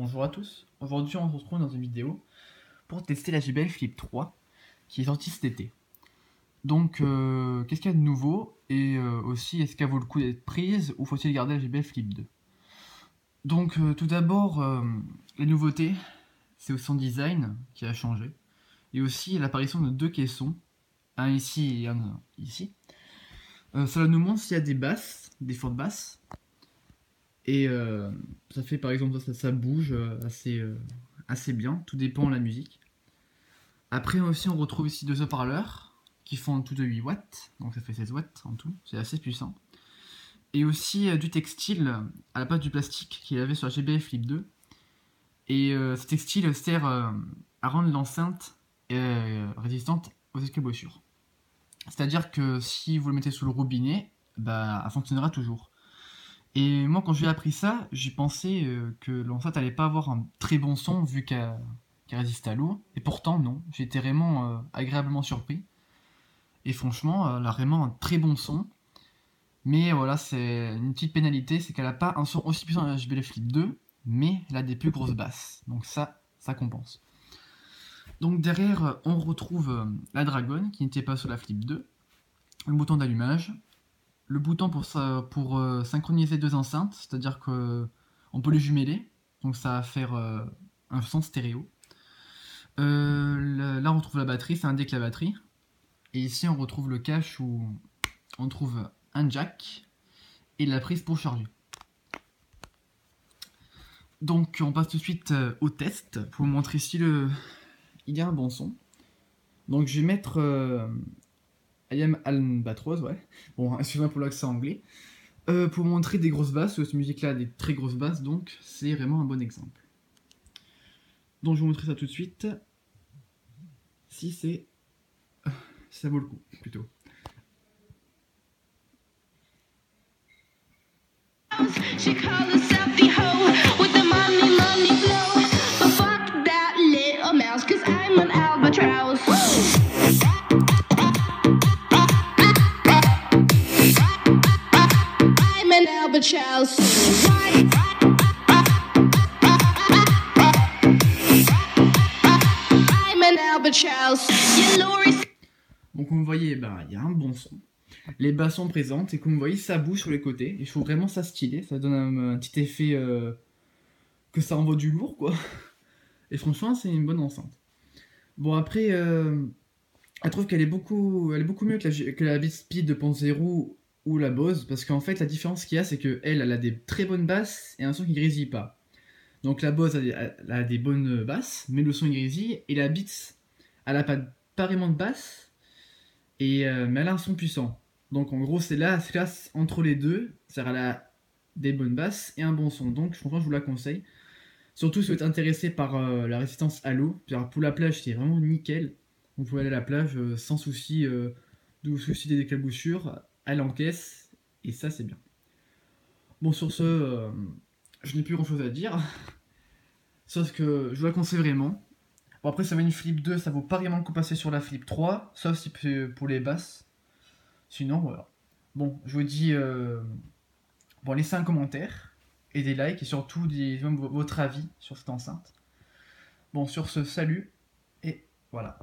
Bonjour à tous, aujourd'hui on se retrouve dans une vidéo pour tester la JBL Flip 3 qui est sortie cet été. Donc qu'est-ce qu'il y a de nouveau et aussi est-ce qu'elle vaut le coup d'être prise ou faut-il garder la JBL Flip 2? Donc tout d'abord la nouveauté c'est son design qui a changé et aussi l'apparition de deux caissons, un ici et un ici. Ça nous montre s'il y a des basses, des fortes basses. Et ça fait par exemple ça bouge assez bien, tout dépend de la musique. Après aussi on retrouve ici deux haut-parleurs qui font en tout de 8 watts, donc ça fait 16 watts en tout, c'est assez puissant. Et aussi du textile à la place du plastique qu'il avait sur la JBL Flip 2. Et ce textile sert à rendre l'enceinte résistante aux éclaboussures. C'est-à-dire que si vous le mettez sous le robinet, bah, elle fonctionnera toujours. Et moi, quand j'ai appris ça, j'ai pensé que l'enceinte allait pas avoir un très bon son vu qu'elle résiste à l'eau. Et pourtant, non. J'ai été vraiment agréablement surpris. Et franchement, elle a vraiment un très bon son. Mais voilà, c'est une petite pénalité, c'est qu'elle a pas un son aussi puissant que la JBL Flip 2, mais elle a des plus grosses basses. Donc ça compense. Donc derrière, on retrouve la Dragon, qui n'était pas sur la Flip 2. Le bouton d'allumage. Le bouton pour synchroniser deux enceintes, c'est-à-dire qu'on peut les jumeler, donc ça va faire un son stéréo. Là on retrouve la batterie, c'est un deck la batterie. Et ici on retrouve le cache où on trouve un jack et la prise pour charger. Donc on passe tout de suite au test, pour vous montrer si il y a un bon son. Donc je vais mettre I Am Albatros, ouais. Bon, excusez-moi pour l'accent anglais. Pour montrer des grosses basses, cette musique-là a des très grosses basses, donc c'est vraiment un bon exemple. Donc je vais vous montrer ça tout de suite. Si ça vaut le coup, plutôt. She called herself the hoe with the money flow. But fuck that little mouse, cause I'm an albatross. I'm an albatross. I'm an albatross. Donc comme vous voyez, bah, y a un bon son. Les basses sont présentes et comme vous voyez ça bouge sur les côtés et je trouve vraiment ça stylé, ça donne un petit effet que ça envoie du lourd quoi. Et franchement c'est une bonne enceinte. Bon après elle trouve qu'elle est beaucoup mieux que la Beatspeed 2.0 ou la Bose parce qu'en fait la différence qu'il y a c'est que elle a des très bonnes basses et un son qui grésille pas. Donc la Bose a des bonnes basses mais le son il grésille et la Beats elle a pas vraiment de basse et mais elle a un son puissant. Donc en gros c'est là entre les deux, c'est-à-dire elle a des bonnes basses et un bon son. Donc franchement je vous la conseille. Surtout si vous êtes intéressé par la résistance à l'eau. Pour la plage c'est vraiment nickel. Vous pouvez aller à la plage sans souci des éclaboussures. Elle encaisse et ça c'est bien. Bon sur ce, je n'ai plus grand chose à dire. Sauf que je vous la conseille vraiment. Bon après ça va une Flip 2, ça vaut pas vraiment le coup de passer sur la Flip 3. Sauf si pour les basses. Sinon, voilà. Bon, je vous dis, bon, laissez un commentaire et des likes et surtout même votre avis sur cette enceinte. Bon, sur ce, salut et voilà.